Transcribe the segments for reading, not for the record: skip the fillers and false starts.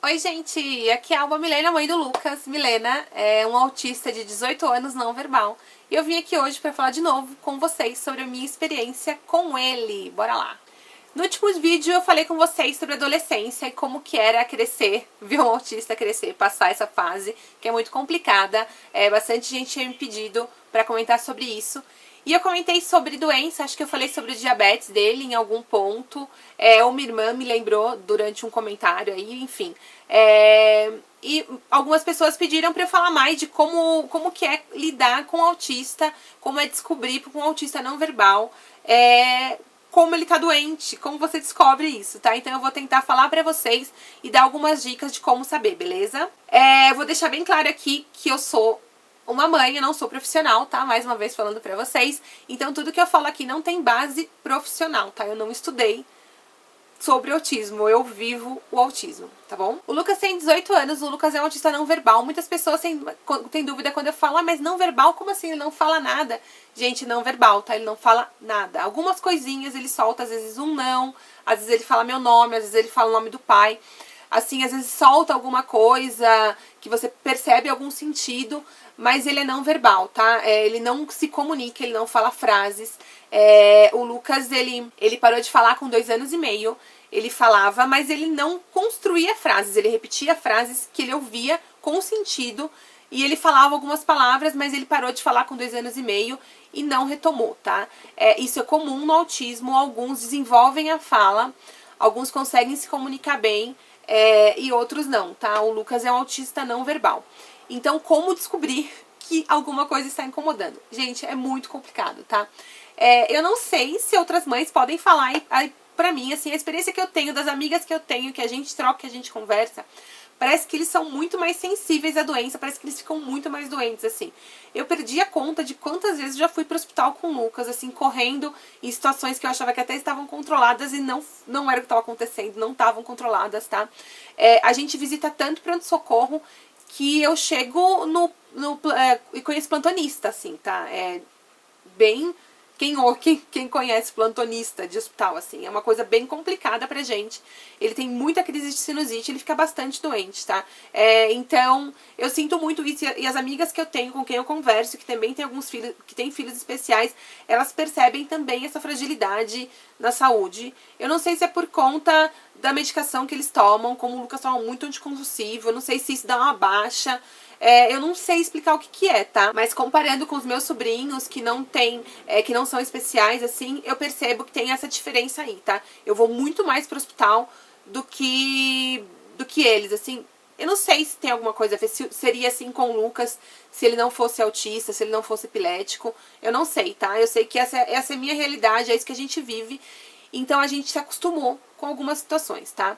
Oi, gente! Aqui é a Alba Milena, mãe do Lucas. Milena é um autista de 18 anos não verbal. E eu vim aqui hoje para falar de novo com vocês sobre a minha experiência com ele. Bora lá! No último vídeo eu falei com vocês sobre a adolescência e como que era crescer, ver um autista crescer, passar essa fase, que é muito complicada. Bastante gente tinha me pedido para comentar sobre isso. E eu comentei sobre doença, acho que eu falei sobre o diabetes dele em algum ponto. Uma irmã me lembrou durante um comentário aí, enfim. E algumas pessoas pediram para eu falar mais de como que é lidar com o autista, como é descobrir com um autista não verbal. Como ele tá doente, como você descobre isso, tá? Então eu vou tentar falar pra vocês e dar algumas dicas de como saber, beleza? Vou deixar bem claro aqui que eu sou uma mãe, eu não sou profissional, tá? Mais uma vez falando pra vocês. Então tudo que eu falo aqui não tem base profissional, tá? Eu não estudei sobre autismo, eu vivo o autismo, tá bom? O Lucas tem 18 anos, o Lucas é um autista não verbal. Muitas pessoas têm dúvida quando eu falo, mas não verbal, como assim? Ele não fala nada. Gente, não verbal, tá? Ele não fala nada. Algumas coisinhas ele solta, às vezes um não, às vezes ele fala meu nome, às vezes ele fala o nome do pai. Assim, às vezes solta alguma coisa que você percebe algum sentido, mas ele é não verbal, tá? Ele não se comunica, ele não fala frases. O Lucas, ele parou de falar com 2 anos e meio. Ele falava, mas ele não construía frases. Ele repetia frases que ele ouvia com sentido. E ele falava algumas palavras, mas ele parou de falar com 2 anos e meio e não retomou, tá? Isso é comum no autismo. Alguns desenvolvem a fala, alguns conseguem se comunicar bem, e outros não, tá? O Lucas é um autista não verbal. Então, como descobrir que alguma coisa está incomodando? Gente, é muito complicado, tá? Eu não sei se outras mães podem falar aí pra mim, assim, a experiência que eu tenho, das amigas que eu tenho, que a gente troca, que a gente conversa, parece que eles são muito mais sensíveis à doença, parece que eles ficam muito mais doentes, assim. Eu perdi a conta de quantas vezes eu já fui pro hospital com o Lucas, assim, correndo em situações que eu achava que até estavam controladas e não era o que estava acontecendo, não estavam controladas, tá? A gente visita tanto pronto-socorro que eu chego e conheço plantonista, assim, tá? Bem... Quem conhece plantonista de hospital, assim, é uma coisa bem complicada pra gente. Ele tem muita crise de sinusite, ele fica bastante doente, tá? Então, eu sinto muito isso, e as amigas que eu tenho, com quem eu converso, que também tem alguns filhos, que têm filhos especiais, elas percebem também essa fragilidade na saúde. Eu não sei se é por conta da medicação que eles tomam, como o Lucas toma muito anticonvulsivo, eu não sei se isso dá uma baixa. Eu não sei explicar o que é, tá? Mas comparando com os meus sobrinhos que que não são especiais, assim, eu percebo que tem essa diferença aí, tá? Eu vou muito mais pro hospital do que eles, assim. Eu não sei se tem alguma coisa a ver, se seria assim com o Lucas, se ele não fosse autista, se ele não fosse epilético. Eu não sei, tá? Eu sei que essa é a minha realidade, é isso que a gente vive. Então a gente se acostumou com algumas situações, tá?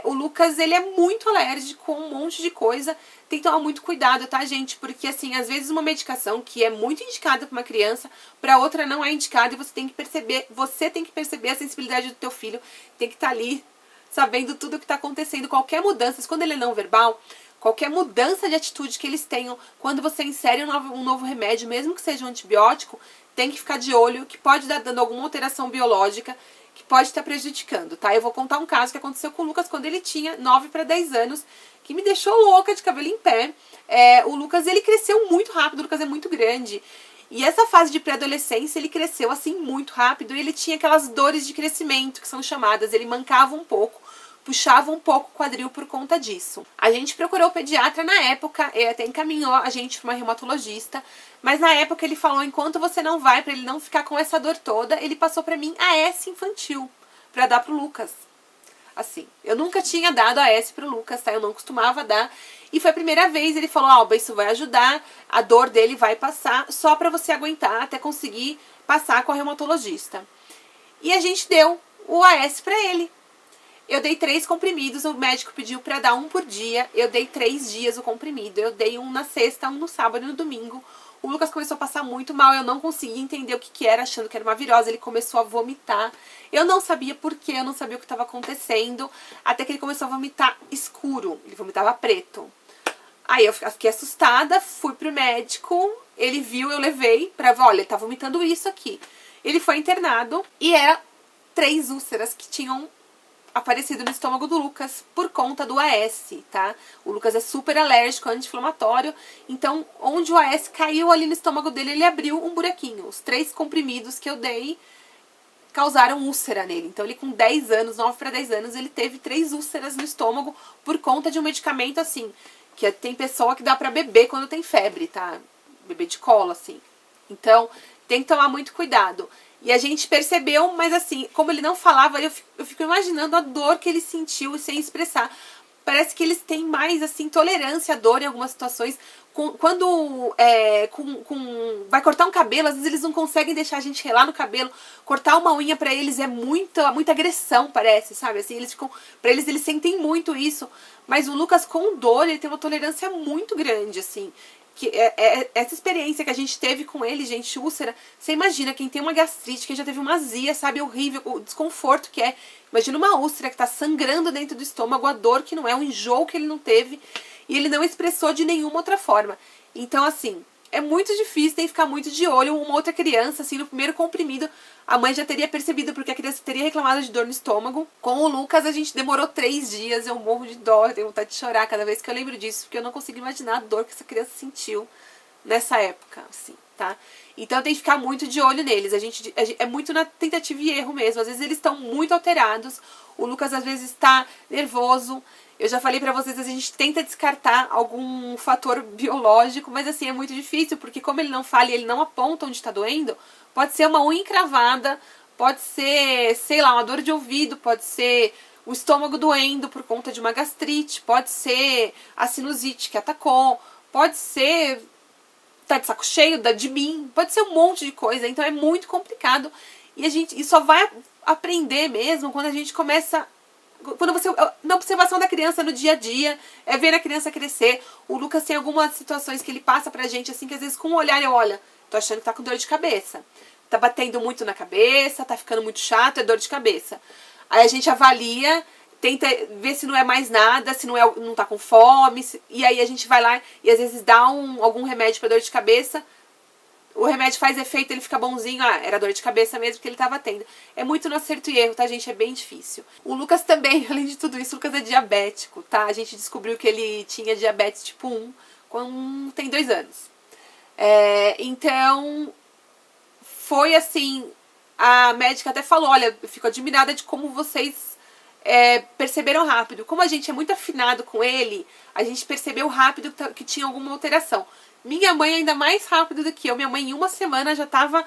O Lucas, ele é muito alérgico com um monte de coisa. Tem que tomar muito cuidado, tá, gente? Porque, assim, às vezes uma medicação que é muito indicada para uma criança, para outra não é indicada e você tem que perceber a sensibilidade do teu filho, tem que estar ali sabendo tudo o que está acontecendo, qualquer mudança, quando ele é não verbal, qualquer mudança de atitude que eles tenham, quando você insere um novo remédio, mesmo que seja um antibiótico, tem que ficar de olho, que pode estar dando alguma alteração biológica, que pode estar prejudicando, tá? Eu vou contar um caso que aconteceu com o Lucas quando ele tinha 9 para 10 anos, que me deixou louca de cabelo em pé. O Lucas, ele cresceu muito rápido, o Lucas é muito grande. E essa fase de pré-adolescência, ele cresceu assim muito rápido e ele tinha aquelas dores de crescimento, que são chamadas, ele mancava um pouco, puxava um pouco o quadril por conta disso. A gente procurou o pediatra na época, ele até encaminhou a gente para uma reumatologista, mas na época ele falou, enquanto você não vai, para ele não ficar com essa dor toda, ele passou para mim AS infantil, para dar pro Lucas. Assim, eu nunca tinha dado AS pro Lucas, tá? Eu não costumava dar. E foi a primeira vez, ele falou, Alba, isso vai ajudar, a dor dele vai passar, só pra você aguentar até conseguir passar com a reumatologista. E a gente deu o AS pra ele. Eu dei 3 comprimidos, o médico pediu pra dar 1 por dia, eu dei 3 dias o comprimido, eu dei um na sexta, um no sábado e no domingo. O Lucas começou a passar muito mal, eu não conseguia entender o que era, achando que era uma virose, ele começou a vomitar. Eu não sabia porquê, eu não sabia o que estava acontecendo, até que ele começou a vomitar escuro, ele vomitava preto. Aí eu fiquei assustada, fui pro médico, ele viu, eu levei pra ver, olha, ele tá vomitando isso aqui. Ele foi internado e era 3 úlceras que tinham aparecido no estômago do Lucas por conta do AS, tá? O Lucas é super alérgico, anti-inflamatório, então onde o AS caiu ali no estômago dele, ele abriu um buraquinho. Os 3 comprimidos que eu dei causaram úlcera nele. Então ele com 10 anos, 9 para 10 anos, ele teve 3 úlceras no estômago por conta de um medicamento assim, que tem pessoa que dá pra beber quando tem febre, tá? Beber de colo, assim. Então, tem que tomar muito cuidado. E a gente percebeu, mas assim, como ele não falava, eu fico imaginando a dor que ele sentiu sem expressar. Parece que eles têm mais, assim, tolerância à dor em algumas situações. Quando vai cortar um cabelo, às vezes eles não conseguem deixar a gente relar no cabelo. Cortar uma unha pra eles é muita agressão, parece, sabe? Assim, pra eles sentem muito isso. Mas o Lucas, com dor, ele tem uma tolerância muito grande, assim. Essa experiência que a gente teve com ele, gente, úlcera, você imagina, quem tem uma gastrite, quem já teve uma azia, sabe, horrível, o desconforto que é. Imagina uma úlcera que tá sangrando dentro do estômago, a dor que não é, o enjoo que ele não teve, e ele não expressou de nenhuma outra forma. Então, assim, é muito difícil, tem que ficar muito de olho. Uma outra criança, assim, no primeiro comprimido, a mãe já teria percebido, porque a criança teria reclamado de dor no estômago. Com o Lucas, a gente demorou 3 dias, eu morro de dó, eu tenho vontade de chorar cada vez que eu lembro disso, porque eu não consigo imaginar a dor que essa criança sentiu nessa época, assim, tá? Então tem que ficar muito de olho neles. É muito na tentativa e erro mesmo. Às vezes eles estão muito alterados, o Lucas às vezes está nervoso. Eu já falei pra vocês, a gente tenta descartar algum fator biológico, mas assim, é muito difícil, porque como ele não fala e ele não aponta onde tá doendo, pode ser uma unha encravada, pode ser, sei lá, uma dor de ouvido, pode ser o estômago doendo por conta de uma gastrite, pode ser a sinusite que atacou, pode ser tá de saco cheio de mim, pode ser um monte de coisa, então é muito complicado. E só vai aprender mesmo quando a gente começa, quando você, na observação da criança no dia a dia, é ver a criança crescer. O Lucas tem algumas situações que ele passa pra gente, assim, que às vezes com um olhar eu, olha, tô achando que tá com dor de cabeça. Tá batendo muito na cabeça, tá ficando muito chato, é dor de cabeça. Aí a gente avalia, tenta ver se não é mais nada, se não tá com fome, e aí a gente vai lá e às vezes dá algum remédio pra dor de cabeça. O remédio faz efeito, ele fica bonzinho, era dor de cabeça mesmo que ele tava tendo. É muito no acerto e erro, tá, gente? É bem difícil. O Lucas também, além de tudo isso, o Lucas é diabético, tá? A gente descobriu que ele tinha diabetes tipo 1 quando tem 2 anos. Então, foi assim, a médica até falou, olha, eu fico admirada de como vocês perceberam rápido. Como a gente é muito afinado com ele, a gente percebeu rápido que tinha alguma alteração. Minha mãe ainda mais rápido do que eu. Minha mãe em uma semana já estava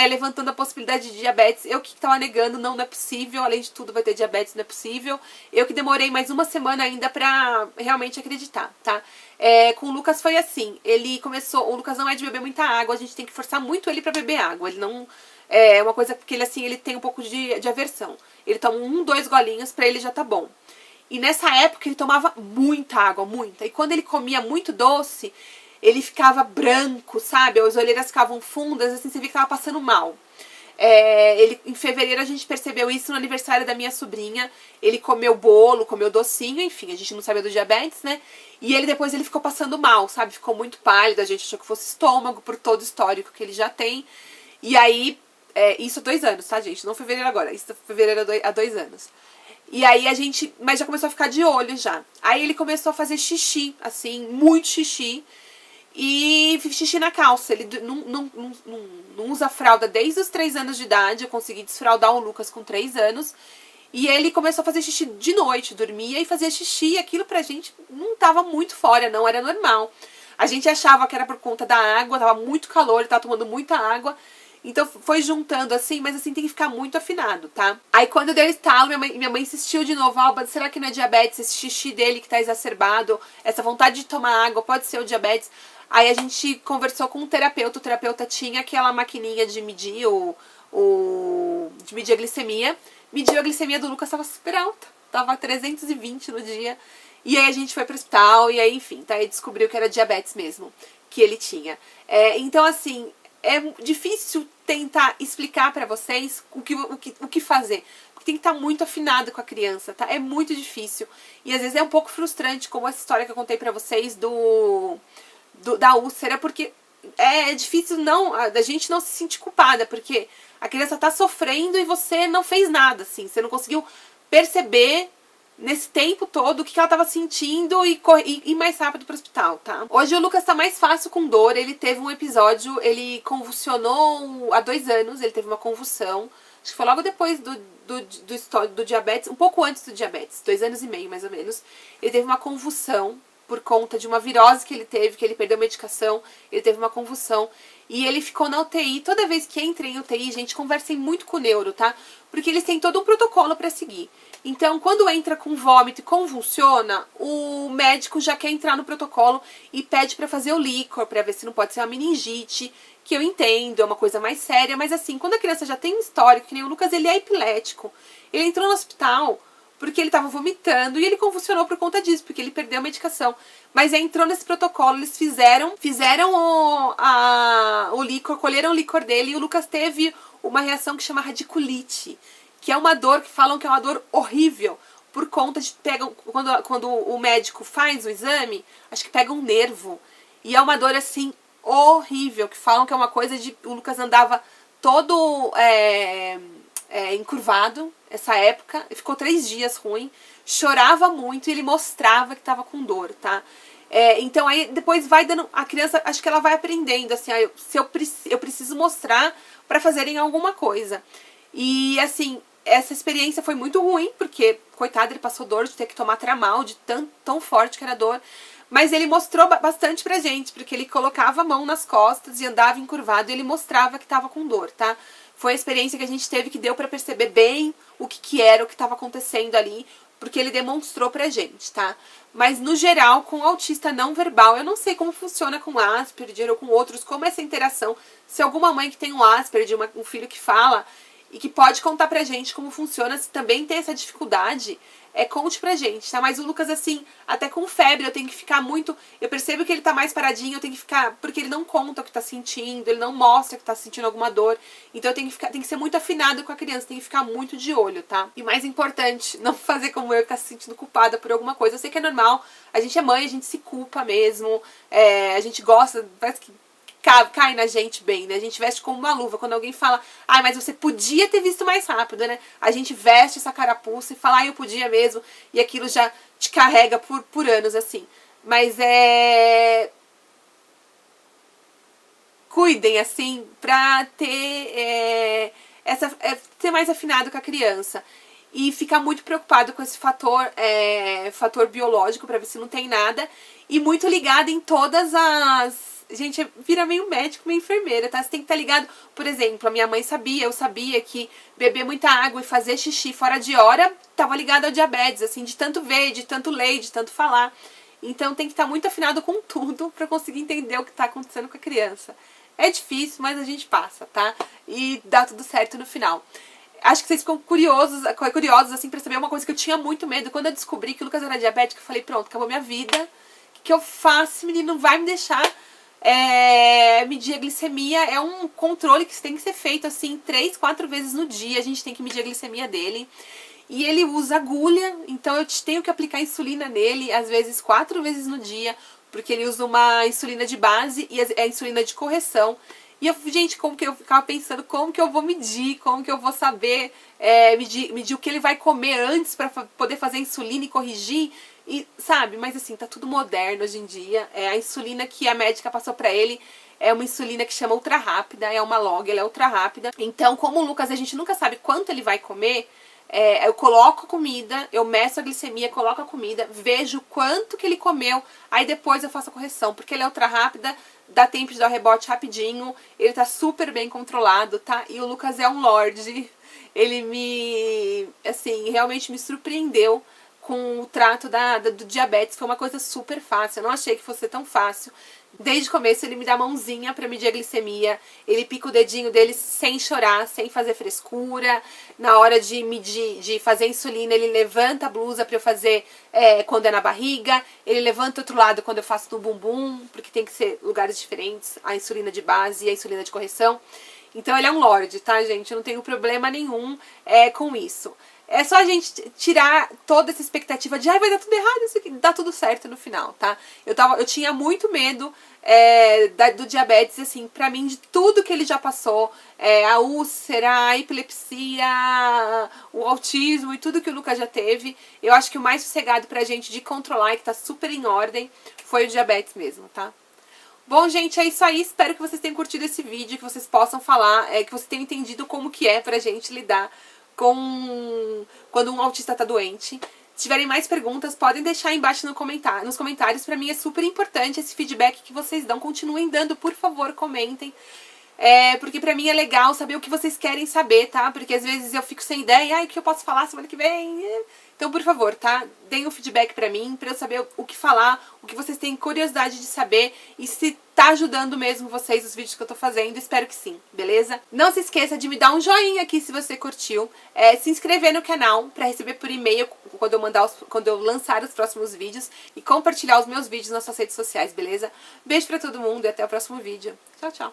levantando a possibilidade de diabetes. Eu que estava negando, não é possível. Além de tudo vai ter diabetes, não é possível. Eu que demorei mais uma semana ainda pra realmente acreditar, tá? Com o Lucas foi assim. O Lucas não é de beber muita água. A gente tem que forçar muito ele pra beber água. Ele não... É uma coisa que ele tem um pouco de aversão. Ele toma 1, 2 golinhos, pra ele já tá bom. E nessa época ele tomava muita água, muita. E quando ele comia muito doce, ele ficava branco, sabe? As olheiras ficavam fundas, assim, você via que tava passando mal. Em fevereiro a gente percebeu isso no aniversário da minha sobrinha. Ele comeu bolo, comeu docinho, enfim, a gente não sabia do diabetes, né? E depois ele ficou passando mal, sabe? Ficou muito pálido, a gente achou que fosse estômago, por todo o histórico que ele já tem. E aí, isso há 2 anos, tá, gente? Não fevereiro agora, isso fevereiro há 2 anos. E aí mas já começou a ficar de olho já. Aí ele começou a fazer xixi, assim, muito xixi. E xixi na calça. Ele não usa fralda desde os 3 anos de idade. Eu consegui desfraldar o Lucas com 3 anos. E ele começou a fazer xixi de noite, dormia e fazia xixi. E aquilo pra gente não tava muito fora, não era normal. A gente achava que era por conta da água, tava muito calor, ele tava tomando muita água. Então foi juntando assim, mas assim tem que ficar muito afinado, tá? Aí quando deu estalo, minha mãe insistiu de novo, Alba, será que não é diabetes? Esse xixi dele que tá exacerbado, essa vontade de tomar água, pode ser o diabetes? Aí a gente conversou com o terapeuta tinha aquela maquininha de medir de medir a glicemia. Mediu a glicemia do Lucas, tava super alta, tava 320 no dia. E aí a gente foi pro hospital, e aí enfim, tá? Aí descobriu que era diabetes mesmo, que ele tinha. Então assim, é difícil tentar explicar pra vocês o que fazer. Porque tem que estar muito afinado com a criança, tá? É muito difícil. E às vezes é um pouco frustrante, como essa história que eu contei pra vocês da úlcera, porque é difícil a gente não se sentir culpada, porque a criança tá sofrendo e você não fez nada, assim. Você não conseguiu perceber nesse tempo todo o que ela tava sentindo e ir mais rápido pro hospital, tá? Hoje o Lucas tá mais fácil com dor, ele teve um episódio, ele convulsionou há 2 anos, ele teve uma convulsão, acho que foi logo depois do diabetes, um pouco antes do diabetes, 2 anos e meio mais ou menos, ele teve uma convulsão por conta de uma virose que ele teve, que ele perdeu medicação, ele teve uma convulsão, e ele ficou na UTI. Toda vez que entra em UTI, gente, conversem muito com o neuro, tá? Porque eles têm todo um protocolo pra seguir. Então, quando entra com vômito e convulsiona, o médico já quer entrar no protocolo e pede pra fazer o líquor, pra ver se não pode ser uma meningite, que eu entendo, é uma coisa mais séria, mas assim, quando a criança já tem um histórico, que nem o Lucas, ele é epilético, ele entrou no hospital porque ele tava vomitando e ele convulsionou por conta disso, porque ele perdeu a medicação. Mas aí entrou nesse protocolo, eles fizeram o líquor, colheram o líquor dele, e o Lucas teve uma reação que chama radiculite, que é uma dor que falam que é uma dor horrível, por conta de quando o médico faz o exame, acho que pega um nervo, e é uma dor assim horrível, que falam que é uma coisa de... O Lucas andava todo encurvado essa época, ficou 3 dias ruim, chorava muito e ele mostrava que tava com dor, tá? Então aí depois vai dando, a criança, acho que ela vai aprendendo, assim, eu preciso mostrar pra fazerem alguma coisa. E assim, essa experiência foi muito ruim, porque, coitado, ele passou dor de ter que tomar Tramal, de tão forte que era a dor. Mas ele mostrou bastante pra gente, porque ele colocava a mão nas costas e andava encurvado e ele mostrava que tava com dor, tá? Foi a experiência que a gente teve que deu pra perceber bem o que era, o que tava acontecendo ali, porque ele demonstrou pra gente, tá? Mas, no geral, com autista não verbal, eu não sei como funciona com Asperger ou com outros, como essa interação. Se alguma mãe que tem um Asperger, um filho que fala, e que pode contar pra gente como funciona, se também tem essa dificuldade, conte pra gente, tá? Mas o Lucas, assim, até com febre, eu tenho que ficar muito... Eu percebo que ele tá mais paradinho, eu tenho que ficar... Porque ele não conta o que tá sentindo, ele não mostra que tá sentindo alguma dor. Então eu tenho que ser muito afinado com a criança, tem que ficar muito de olho, tá? E mais importante, não fazer como eu, ficar se sentindo culpada por alguma coisa. Eu sei que é normal, a gente é mãe, a gente se culpa mesmo, a gente gosta, parece que cai na gente bem, né? A gente veste como uma luva. Quando alguém fala, ai, mas você podia ter visto mais rápido, né? A gente veste essa carapuça e fala, ai, eu podia mesmo. E aquilo já te carrega por anos, assim. Mas cuidem, assim, pra ter ser mais afinado com a criança. E ficar muito preocupado com esse fator biológico, pra ver se não tem nada. E muito ligado em todas as... Gente, vira meio médico, meio enfermeira, tá? Você tem que estar ligado. Por exemplo, a minha mãe sabia, eu sabia que beber muita água e fazer xixi fora de hora tava ligado ao diabetes, assim, de tanto ver, de tanto ler, de tanto falar. Então tem que estar muito afinado com tudo pra conseguir entender o que tá acontecendo com a criança. É difícil, mas a gente passa, tá? E dá tudo certo no final. Acho que vocês ficam curiosos assim, pra saber uma coisa que eu tinha muito medo. Quando eu descobri que o Lucas era diabético, eu falei, pronto, acabou minha vida. O que eu faço? Esse menino não vai me deixar medir a glicemia. É um controle que tem que ser feito assim 3, 4 vezes no dia. A gente tem que medir a glicemia dele. E ele usa agulha, então eu tenho que aplicar insulina nele, às vezes 4 vezes no dia, porque ele usa uma insulina de base e a insulina de correção. E eu, gente, como que eu ficava pensando, como que eu vou medir, como que eu vou saber medir o que ele vai comer antes pra poder fazer insulina e corrigir, e sabe? Mas assim, tá tudo moderno hoje em dia. A insulina que a médica passou pra ele é uma insulina que chama ultra rápida, é uma log, ela é ultra rápida. Então, como o Lucas, a gente nunca sabe quanto ele vai comer, eu coloco a comida, eu meço a glicemia, coloco a comida, vejo quanto que ele comeu, aí depois eu faço a correção, porque ele é ultra rápida, dá tempo de dar o rebote rapidinho, ele tá super bem controlado, tá? E o Lucas é um lorde, ele realmente me surpreendeu com o trato do diabetes, foi uma coisa super fácil, eu não achei que fosse tão fácil. Desde o começo ele me dá a mãozinha pra medir a glicemia, ele pica o dedinho dele sem chorar, sem fazer frescura. Na hora de medir, de fazer insulina, ele levanta a blusa pra eu fazer quando é na barriga, ele levanta o outro lado quando eu faço no bumbum, porque tem que ser lugares diferentes, a insulina de base e a insulina de correção. Então ele é um lorde, tá, gente? Eu não tenho problema nenhum com isso. É só a gente tirar toda essa expectativa de vai dar tudo errado, isso aqui, dá tudo certo no final, tá? Eu tinha muito medo do diabetes, assim, pra mim, de tudo que ele já passou, a úlcera, a epilepsia, o autismo e tudo que o Lucas já teve. Eu acho que o mais sossegado pra gente de controlar e que tá super em ordem foi o diabetes mesmo, tá? Bom, gente, é isso aí. Espero que vocês tenham curtido esse vídeo, que vocês possam falar, que vocês tenham entendido como que é pra gente lidar com quando um autista tá doente. Se tiverem mais perguntas, podem deixar aí embaixo nos comentários. Pra mim é super importante esse feedback que vocês dão. Continuem dando, por favor, comentem. Porque pra mim é legal saber o que vocês querem saber, tá? Porque às vezes eu fico sem ideia, o que eu posso falar semana que vem? Então, por favor, tá? Deem um feedback pra mim, pra eu saber o que falar, o que vocês têm curiosidade de saber e se tá ajudando mesmo vocês os vídeos que eu tô fazendo. Espero que sim, beleza? Não se esqueça de me dar um joinha aqui se você curtiu, se inscrever no canal pra receber por e-mail quando eu lançar os próximos vídeos e compartilhar os meus vídeos nas suas redes sociais, beleza? Beijo pra todo mundo e até o próximo vídeo. Tchau, tchau!